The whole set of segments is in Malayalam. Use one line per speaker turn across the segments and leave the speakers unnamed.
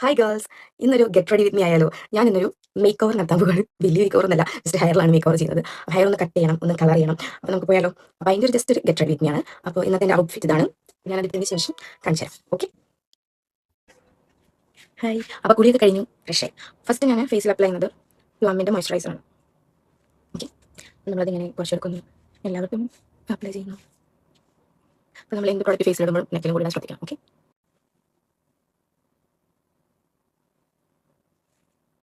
ഹായ് ഗേൾസ്, ഇന്നൊരു ഗെറ്റ് റെഡി വിത്ത് മീ ആയാലോ. ഞാൻ ഇന്നൊരു മേക്ക് ഓവർ നടത്താൻ പോവുകയാണ്. വലിയ മേക്ക് ഓവർ എന്നല്ല, ജസ്റ്റ് ഹെയറിലാണ് മേക്ക് ഓവർ ചെയ്യുന്നത്. ഹെയർ ഒന്ന് കട്ട് ചെയ്യണം, ഒന്ന് കളർ ചെയ്യണം. അപ്പോൾ നമുക്ക് പോയാലോ. അപ്പോൾ അതിൻ്റെ ഒരു ജസ്റ്റ് ഒരു ഗെറ്റ് റെഡി വിത്ത് മീ ആണ്. അപ്പോൾ ഇന്നത്തെ എൻ്റെ ഔട്ട്ഫിറ്റ് ഇതാണ്. ഞാൻ അതിന് ശേഷം കാണിച്ചു തരാം. Okay, hi. അപ്പോൾ കുളിയൊക്കെ കഴിഞ്ഞു, ഫ്രഷ് ആയി. ഫസ്റ്റ് ഞാൻ ഫേസിൽ അപ്ലൈ ചെയ്യുന്നത് പ്ലമ്മിൻ്റെ മോയ്സ്ചറൈസറാണ്. ഓക്കെ, നമ്മളതിങ്ങനെ കുറച്ചെടുക്കുന്നു, എല്ലാവർക്കും അപ്ലൈ ചെയ്യുന്നു. അപ്പോൾ നമ്മൾ എന്ത് പ്രോഡക്റ്റ് ഫേസിലിടുമ്പോൾ നെക്കിലും കൂടി ശ്രദ്ധിക്കണം. ഓക്കെ,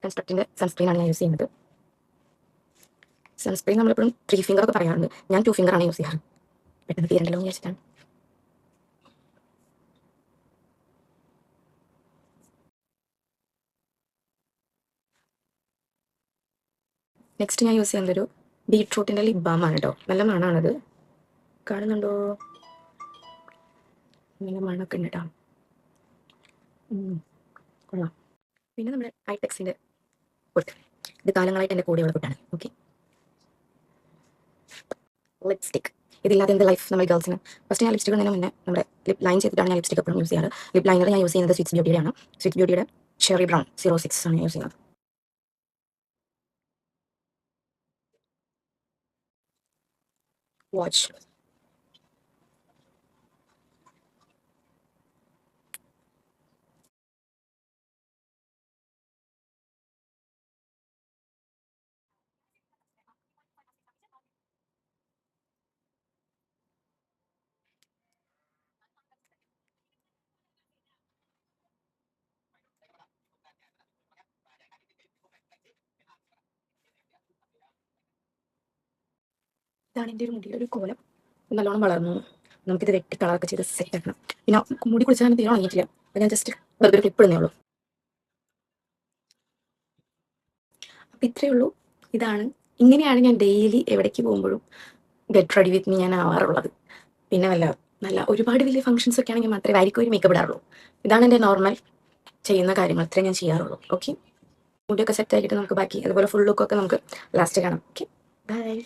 കൺസ്ട്രക്റ്റിൻ്റെ സൺസ്ക്രീനാണ് ഞാൻ യൂസ് ചെയ്യുന്നത്. സൺസ്ക്രീൻ നമ്മളെപ്പോഴും 3 ഫിംഗർ ഒക്കെ പറയാറുണ്ട്. ഞാൻ 2 ഫിംഗറാണ് യൂസ് ചെയ്യാറ്. പെട്ടെന്ന് തീരണ്ടല്ലോ എന്ന് വിചാരിച്ചിട്ടാണ്. നെക്സ്റ്റ് ഞാൻ യൂസ് ചെയ്യുന്നതൊരു ബീട്രൂട്ടിൻ്റെ ലിപ് ബാം ആണ് കേട്ടോ. നല്ല മണമാണത്, കാണുന്നുണ്ടോ? നല്ല മണമൊക്കെ ഉണ്ട് കേട്ടോ. കൊള്ളാം. പിന്നെ നമ്മുടെ ഐടെക്സിൻ്റെ പൊട്ട്, ഇത് കാലങ്ങളായിട്ട് എൻ്റെ കൂടെയുള്ള പൊട്ടാണ്. ഓക്കെ, ലിപ്സ്റ്റിക് ഇതില്ലാതെ എന്ത് ലൈഫ് നമ്മൾ ഗേൾസിന്. ഫസ്റ്റ് ഞാൻ ലിപ്സ്റ്റിക് ഇടുന്നതിന് മുന്നേ നമ്മുടെ ലിപ് ലൈൻ ചെയ്തിട്ടാണ് ഞാൻ ലിപ്സ്റ്റിക് എപ്പോഴും യൂസ് ചെയ്യാറ്. ലിപ് ലൈനർ ഞാൻ യൂസ് ചെയ്യുന്നത് സ്വിറ്റ്സ് ബ്യൂട്ടിയുടെയാണ്. സ്വിറ്റ്സ് ബ്യൂട്ടിയുടെ ഷെറി ബ്രൗൺ 06 ആണ് യൂസ് ചെയ്യുന്നത്. വാച്ച്, ഇതാണ് എൻ്റെ ഒരു മുടിയുടെ ഒരു കോലം. നല്ലോണം വളർന്നു. നമുക്കിത് വെട്ടി കളറൊക്കെ ചെയ്ത് സെറ്റ് ആക്കണം. പിന്നെ മുടി കുളിച്ചാൽ തീരെ ഉണങ്ങിയിട്ടില്ല. അപ്പോൾ ഞാൻ ജസ്റ്റ് വെറുതെ ഒരു ക്ലിപ്പ് ഇടുന്നേ ഉള്ളൂ. അപ്പം ഇത്രയേ ഉള്ളൂ. ഇതാണ്, ഇങ്ങനെയാണ് ഞാൻ ഡെയിലി എവിടേക്ക് പോകുമ്പോഴും ഗെറ്റ് റെഡി വിത്ത് മീ ഞാൻ ആവാറുള്ളത്. പിന്നെ നല്ല ഒരുപാട് വലിയ ഫംഗ്ഷൻസ് ഒക്കെ ആണെങ്കിൽ മാത്രമേ ആയിരിക്കും ഒരു മേക്കപ്പ് ഇടാറുള്ളൂ. ഇതാണ് എൻ്റെ നോർമൽ ചെയ്യുന്ന കാര്യങ്ങൾ, ഇത്രയും ഞാൻ ചെയ്യാറുള്ളൂ. ഓക്കെ, മുടിയൊക്കെ സെറ്റ് ആക്കിയിട്ട് നമുക്ക് ബാക്കി അതുപോലെ ഫുൾ ലുക്കൊക്കെ നമുക്ക് ലാസ്റ്റ് കാണാം. Okay, by.